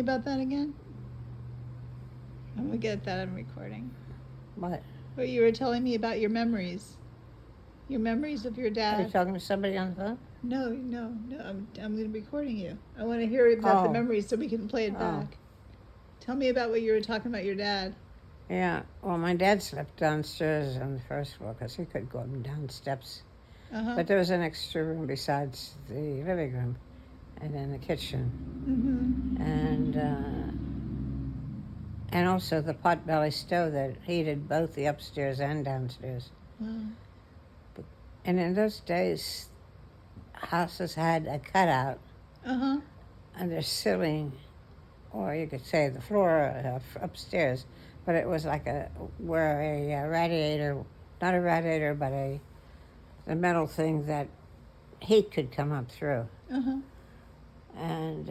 About that again? I'm gonna get that on recording. What? What you were telling me about your memories. Your memories of your Are you dad. talking to somebody on the phone? No, no, no. I'm gonna be recording you. I want to hear about the Oh. memories so we can play it Oh. back. Tell me about what you were talking about your dad. Yeah. Well, my dad slept downstairs on the first floor because he could go up and down steps. Uh-huh. But there was an extra room besides the living room and then the kitchen. Mm-hmm. And also the potbelly stove that heated both the upstairs and downstairs. Wow. And in those days, houses had a cutout Uh-huh. under the ceiling, or you could say the floor upstairs, but it was like where a radiator, not a radiator, but the metal thing that heat could come up through. Uh-huh. And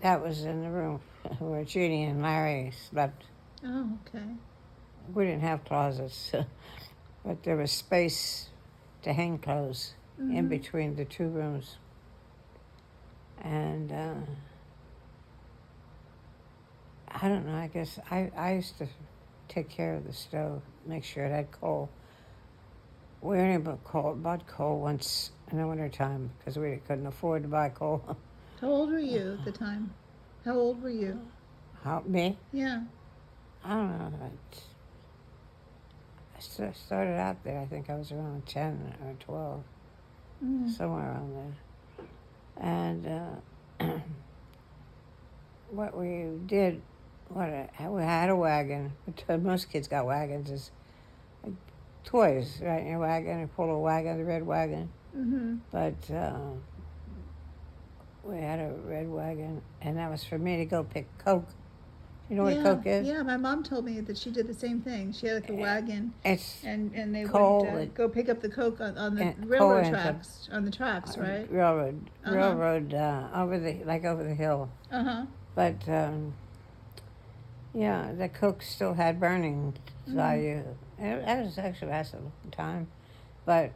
that was in the room where Jeannie and Larry slept. Oh, okay. We didn't have closets, but there was space to hang clothes in between the two rooms. And I don't know, I guess I used to take care of the stove, make sure it had coal. We only bought coal once in the wintertime because we couldn't afford to buy coal. How old were you at the time? How old were you? Me? Yeah. I don't know. I started out there, I think I was around 10 or 12, somewhere around there. And what we did, we had a wagon. Most kids got wagons. Is like toys, right? In your wagon, you pull a wagon, the red wagon. Mm-hmm. But we had a red wagon, and that was for me to go pick Coke. You know what a Coke is? Yeah, my mom told me that she did the same thing. She had like a wagon, It's and they coal would go pick up the Coke on the and railroad coal tracks, on the tracks, right? railroad over the hill. Uh-huh. But yeah, the Coke still had burning value. And that was actually lasted a long time. But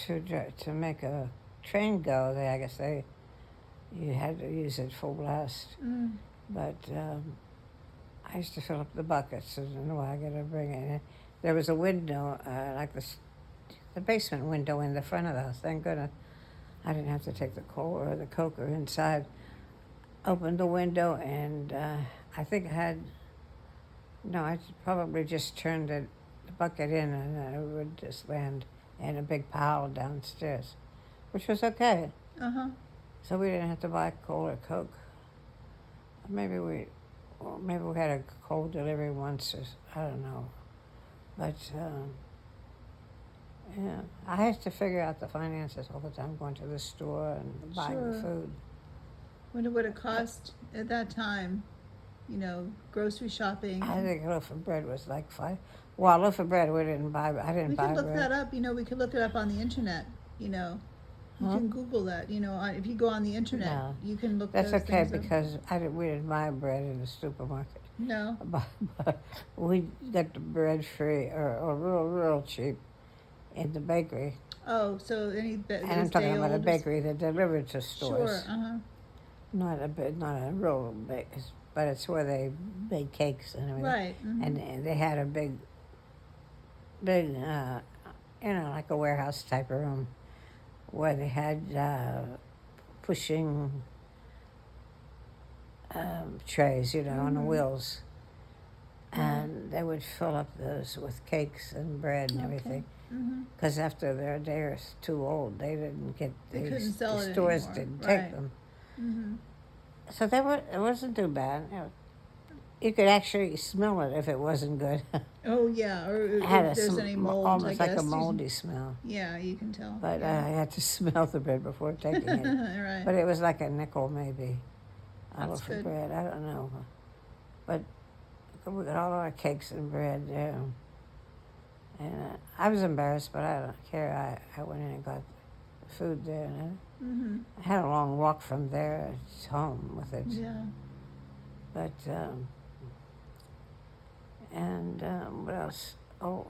to make a train go, you had to use it full blast. But I used to fill up the buckets in the wagon and bring it in. There was a window, like the basement window in the front of the house. Thank goodness I didn't have to take the coal or the Coke or inside. Opened the window, and I think I probably just turned the bucket in, and it would just land in a big pile downstairs, which was okay. Uh-huh. So we didn't have to buy coal or Coke. Maybe we had a coal delivery once, or I don't know. But yeah, I had to figure out the finances all the time, going to the store and buying the food. Wonder what it cost at that time, grocery shopping. I think a loaf of bread was like $5. Well, a loaf of bread I didn't buy bread. We could look that up. We could look it up on the internet. You can Google that. If you go on the internet, No. you can look. That's those okay things up. because we didn't buy bread in the supermarket. No. But we got the bread free or real cheap in the bakery. Oh, so and I'm talking about a bakery that delivered to stores. Sure. Not a real big, but it's where they bake cakes and everything. Right. Mm-hmm. And they had a big, like a warehouse type of room where they had pushing trays, on the wheels. And they would fill up those with cakes and bread and everything. Because after their day or too old, they didn't get couldn't sell the it stores anymore. didn't Right. take them. Mm-hmm. So it wasn't too bad. You could actually smell it if it wasn't good. Oh yeah, or It had if there's any mold, almost I like guess. a moldy smell. Yeah, you can tell. But yeah. I had to smell the bread before taking it. Right. But it was like a nickel maybe. A loaf good. of bread, I don't know. But we got all our cakes and bread there. And I was embarrassed, but I don't care. I went in and got the food there. And I had a long walk from there to home with it. Yeah. But, what else? Oh,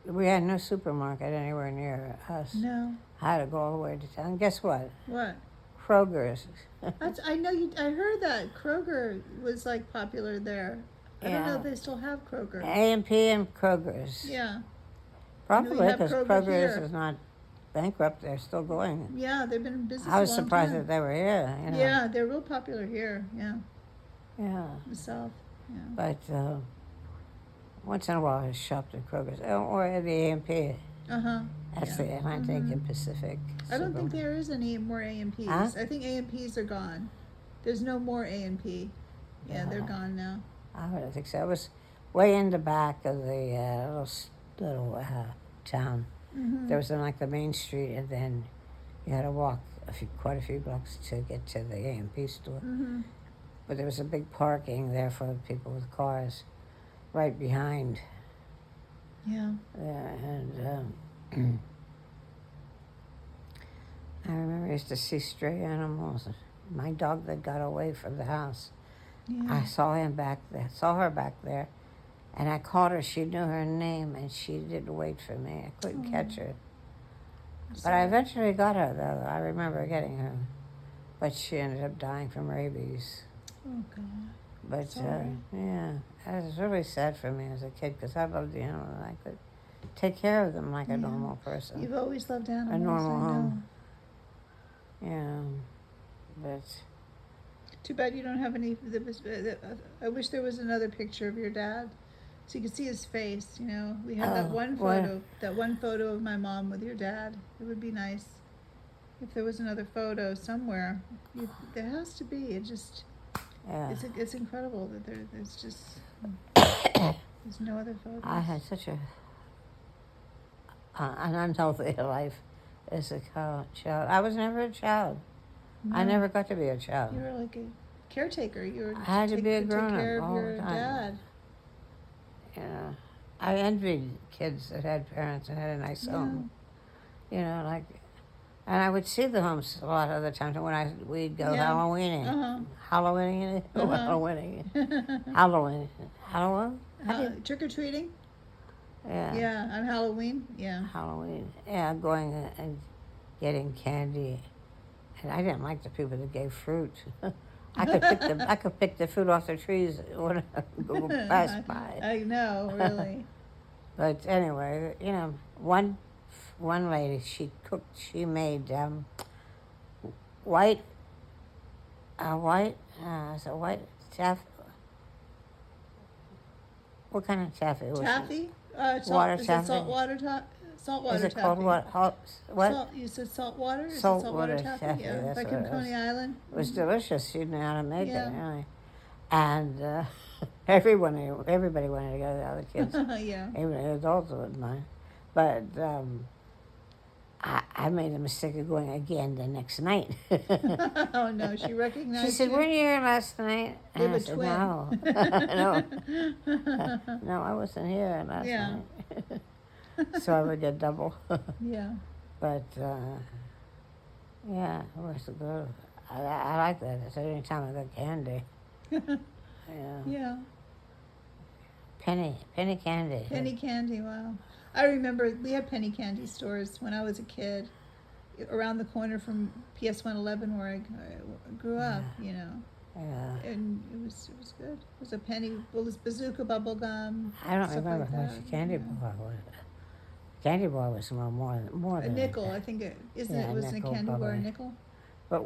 we had no supermarket anywhere near us. No. I had to go all the way to town. Guess what? What? Kroger's. I know you. I heard that Kroger was like popular there. I don't know Yeah. if they still have Kroger. A&P and Kroger's. Yeah. Probably have because Kroger Kroger's here. is not bankrupt. They're still going. Yeah, they've been in business I a was long surprised time. that they were here. You know. Yeah, they're real popular here. Yeah, Yeah. the South. Yeah. But once in a while I shopped at Kroger's or at the A&P. Uh-huh. That's Yeah. the Atlantic and Pacific. I don't think Supermarket. there is any more A&Ps. Huh? I think A&Ps are gone. There's no more A&P. Yeah, they're Yeah. gone now. I don't think so. It was way in the back of the little town. Mm-hmm. There was like the main street, and then you had to walk quite a few blocks to get to the A&P store. Mm-hmm. But there was a big parking there for people with cars right behind Yeah. there. And I remember I used to see stray animals. My dog that got away from the house, Yeah. I saw her back there, and I called her. She knew her name, and she didn't wait for me. I couldn't catch her. But I eventually got her, though. I remember getting her. But she ended up dying from rabies. Oh, God. But, Sorry. yeah, it was really sad for me as a kid because I loved the animals. I could take care of them like a normal person. You've always loved animals. A normal I know. home. Yeah, but... Too bad you don't have any. I wish there was another picture of your dad, so you could see his face. You know, we have that one photo. That one photo of my mom with your dad. It would be nice if there was another photo somewhere. There has to be. It just. Yeah. It's incredible that there's just. There's no other photos. I had such an unhealthy life as a child. I was never a child. No. I never got to be a child. You were like a caretaker. You were. I had to be a take grown-up care of all your the time. dad. Yeah, I envied kids that had parents and had a nice home. You know, like, and I would see the homes a lot of the times when we'd go Halloweening. Uh-huh. Halloweening? Halloween? Trick or treating. Yeah. Yeah, on Halloween. Yeah. Halloween. Yeah, going and getting candy. And I didn't like the people that gave fruit. I could pick the fruit off the trees when I go pass by. I know, really. But anyway, you know, one lady, she made white taffy. What kind of taffy was it? Taffy? Water is taffy. it saltwater taffy? Saltwater Is it taffy. called what? What? You said saltwater? Is Saltwater it saltwater taffy, Yeah, that's like what in it was. Coney Island. It was delicious. She knew how to make Yeah. it, really. And everybody wanted to go, the other kids. Yeah. Even the adults wouldn't mind. But I made the mistake of going again the next night. Oh no, she recognized She said, you? "Weren't you here last night?" You And have I a said, twin. "No, no, I wasn't here last Yeah. night." So I would get double. Yeah. But yeah, it was good. I like that. It's any time I got candy. Yeah. Yeah. Penny candy. Penny candy, wow. I remember we had penny candy stores when I was a kid around the corner from PS 111 where I grew up, you know. Yeah. And it was good. It was a penny, it was bazooka bubble gum. I don't stuff remember like how that, much candy you know. bar was. Candy bar was more A than nickel, I think isn't Yeah, it? Wasn't a nickel, candy bar a probably. nickel? But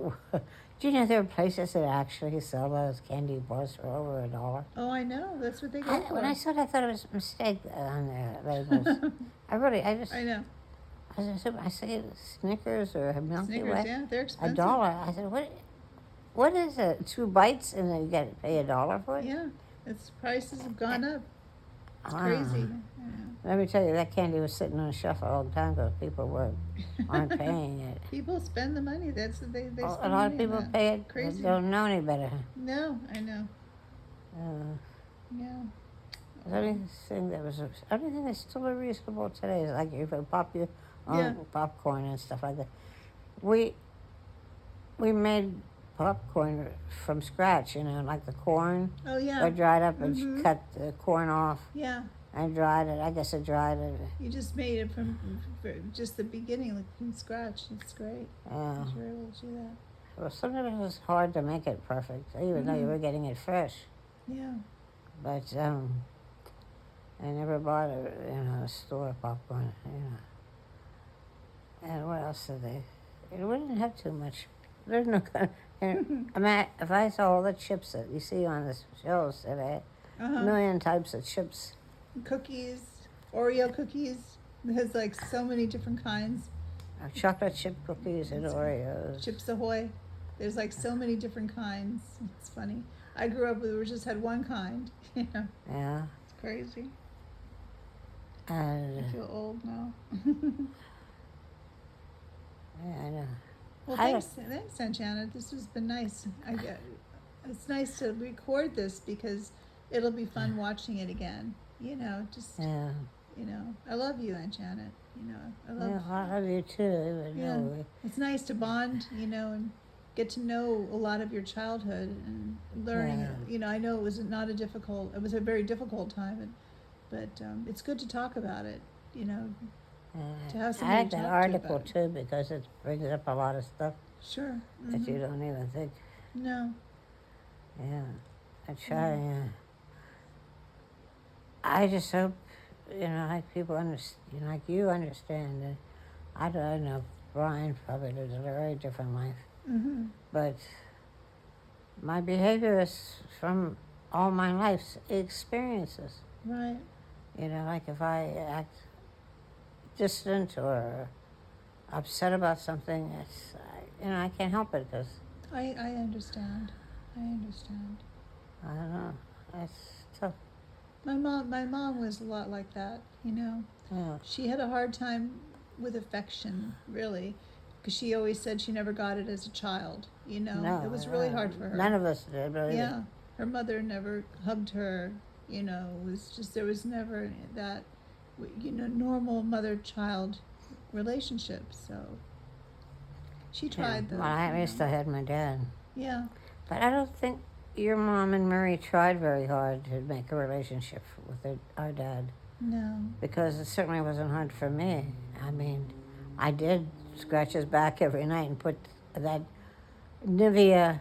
do you know there are places that actually sell those candy bars for over $1? Oh, I know. That's what they go for. When I saw it, I thought it was a mistake on their labels. I know. I say Snickers or Milky Snickers, Way. yeah, they're expensive. $1. I said, what is it? 2 bites and then you pay $1 for it? Yeah, its prices have gone up. It's Ah. crazy. Let me tell you, that candy was sitting on a shelf for a long time because people aren't paying it. People spend the money. That's what they spend A lot money of on people that. pay it. Crazy. They don't know any better. No, I know. Uh, Yeah. the only thing that's still reasonable today is like if you pop your Yeah. popcorn and stuff like that. We made popcorn from scratch, you know, like the corn. Oh yeah. I dried up and Mhm. cut the corn off Yeah. and dried it. I guess I dried it. You just made it from just the beginning, like from scratch. It's great. Uh, That you were able to do that. Well, sometimes it was hard to make it perfect, even though you were getting it fresh. Yeah. But I never bought a store popcorn, And what else did they? It wouldn't have too much. There's no kind of, if I saw all the chips that you see on the shelves today, a million types of chips. Cookies, Oreo cookies. There's like so many different kinds. Chocolate chip cookies and Oreos. Chips Ahoy. There's like so many different kinds. It's funny. I grew up with, we just had one kind. Yeah. It's crazy. And I feel old now. yeah, I know. Well, thanks, Aunt Janet. This has been nice. It's nice to record this because it'll be fun watching it again. Yeah. I love you, Aunt Janet. I love you too. Yeah. It's nice to bond, and get to know a lot of your childhood and learning. I know it was it was a very difficult time, but it's good to talk about it. To have somebody I like to that talk article to about it. too because it brings up a lot of stuff Sure. that you don't even think. No. Yeah, I try. I just hope, like people understand, like you understand that. I don't know. Brian probably lives a very different life, but my behavior is from all my life's experiences. Right. Like if I act distant or upset about something, I can't help it because I understand. I understand. I don't know. It's tough. My mom was a lot like that. Yeah. She had a hard time with affection, really, because she always said she never got it as a child. No, it was really hard for her. None of us did, really. Yeah, her mother never hugged her. It was just there was never that, normal mother-child relationship. So she tried though. Well, I still had my dad. Yeah. But I don't think your mom and Marie tried very hard to make a relationship with our dad. No. Because it certainly wasn't hard for me. I mean, I did scratch his back every night and put that Nivea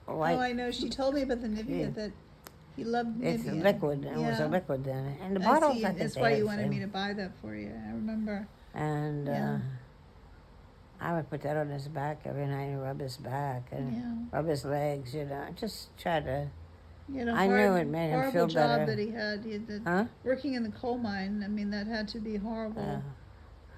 white... Oh, I know. She told me about the Nivea, that he loved Nivea. It's a liquid. It was a liquid then. And the I bottles, see. I think That's they why had you the wanted same. me to buy that for you. I remember. And Yeah. I would put that on his back every night and rub his back and rub his legs, just try to... I knew it made him feel better. Horrible job that he had. Working in the coal mine, I mean, that had to be horrible.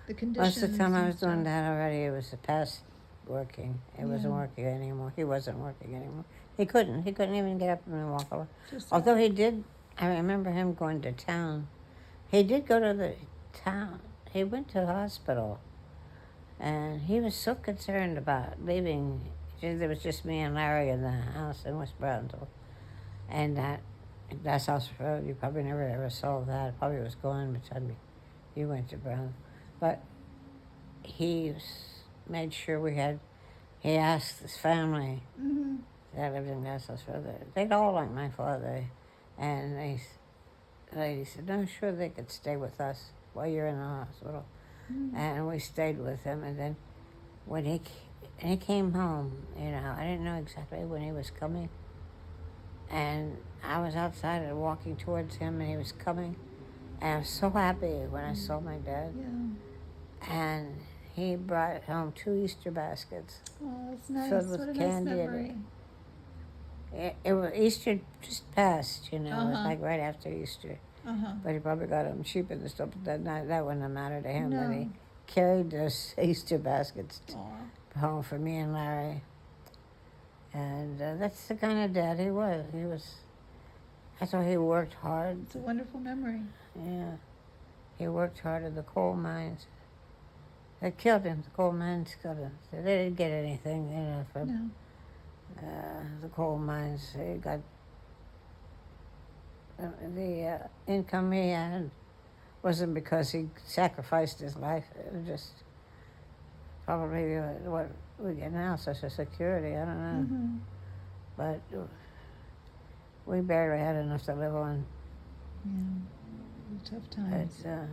The conditions. Most of the time I was doing that already, it was past working. It wasn't working anymore. He wasn't working anymore. He couldn't even get up and walk over. Although he did, I remember him going to town. He did go to the town. He went to the hospital. And he was so concerned about leaving. There was just me and Larry in the house in West Brownsville. And that's House Road. You probably never ever saw that. Probably was going by the time you went to Brown. But he made sure he asked his family that lived in House Road. They'd all like my father. And the lady said, no, sure they could stay with us while you're in the hospital. And we stayed with him. And then when he came home, I didn't know exactly when he was coming. And I was outside and walking towards him, and he was coming. And I was so happy when I saw my dad. Yeah. And he brought home 2 Easter baskets. Oh, that's nice. Filled with what a candy. nice memory. It was Easter just passed, It was like right after Easter. But he probably got them cheap and stuff. But that wouldn't have mattered to him. No. But he carried those Easter baskets home for me and Larry. And that's the kind of dad he was. I thought he worked hard. It's a wonderful memory. Yeah. He worked hard at the coal mines. They killed him. The coal mines killed him. They didn't get anything, from the coal mines. They got the income he had wasn't because he sacrificed his life. It was just probably what we get now, Social Security. I don't know. But we barely had enough to live on. Yeah. Tough times. But,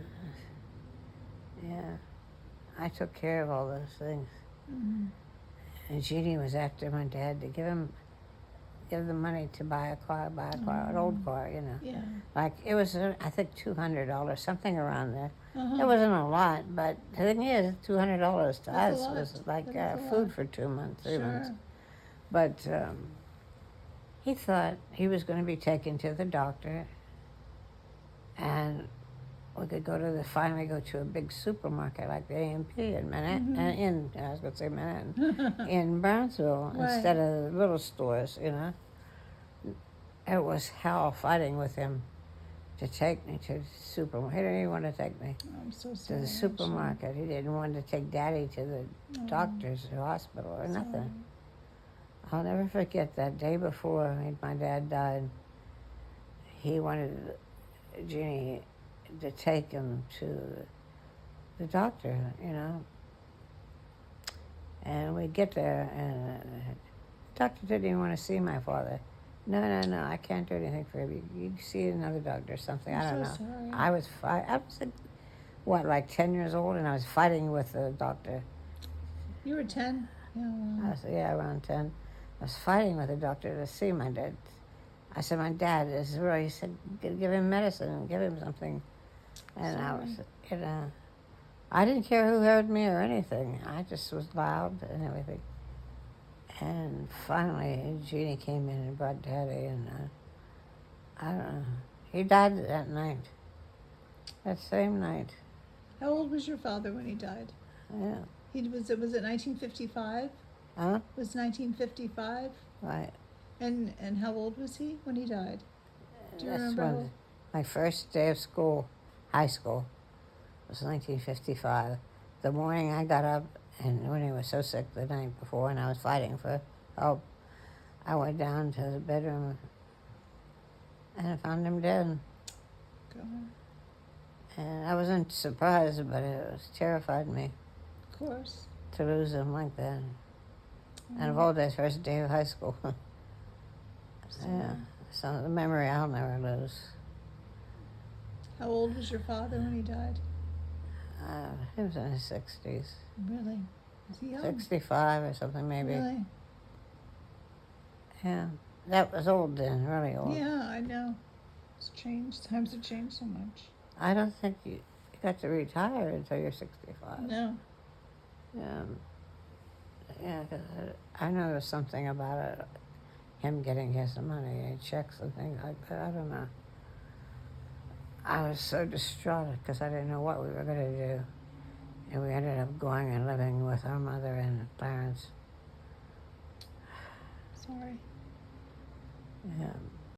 I took care of all those things. And Jeannie was after my dad to give them money to buy a car, an old car, you know. Yeah. Like, it was, I think, $200, something around there. Uh-huh. It wasn't a lot, but the thing is, $200 to That's a us lot. was like That is a food lot. for 2 months, 3 months. Sure. But he thought he was going to be taken to the doctor, and we could finally go to a big supermarket like the A&P in Manhattan, I was going to say Manhattan, in Brownsville, Right. instead of little stores, you know. It was hell fighting with him to take me to the supermarket. He didn't even want to take me I'm so to sorry. the supermarket. He didn't want to take Daddy to the doctor's or hospital or nothing. I'll never forget that day before my dad died. He wanted Jeannie to take him to the doctor, you know. And we get there, and the doctor didn't even want to see my father. No, I can't do anything for you. You can see another doctor or something. I don't know. Sorry. I was like 10 years old, and I was fighting with the doctor. You were 10? Yeah. Around 10. I was fighting with the doctor to see my dad. I said, my dad is really, he said, give him medicine, give him something. And I was, you know, I didn't care who heard me or anything. I just was loud and everything. And finally, Jeannie came in and brought Daddy, and I don't know. He died that night. That same night. How old was your father when he died? Yeah. Was it 1955? Huh? Was 1955? Right. And how old was he when he died? Do you That's remember? when my first day of school, high school, was 1955. The morning I got up, and when he was so sick the night before, and I was fighting for help, I went down to the bedroom, and I found him dead. God. And I wasn't surprised, but it terrified me Of course. to lose him like that. And of all that first day of high school. Yeah, so the memory I'll never lose. How old was your father when he died? He was in his 60s. Really? Was he young? 65 or something, maybe. Really? Yeah, that was old then, really old. Yeah, I know. It's changed. Times have changed so much. I don't think you got to retire until you're 65. No. Yeah, 'cause I know there's something about it, him getting his money, checks and things like that. I don't know. I was so distraught because I didn't know what we were going to do. And we ended up going and living with our mother and Clarence. Sorry. Yeah.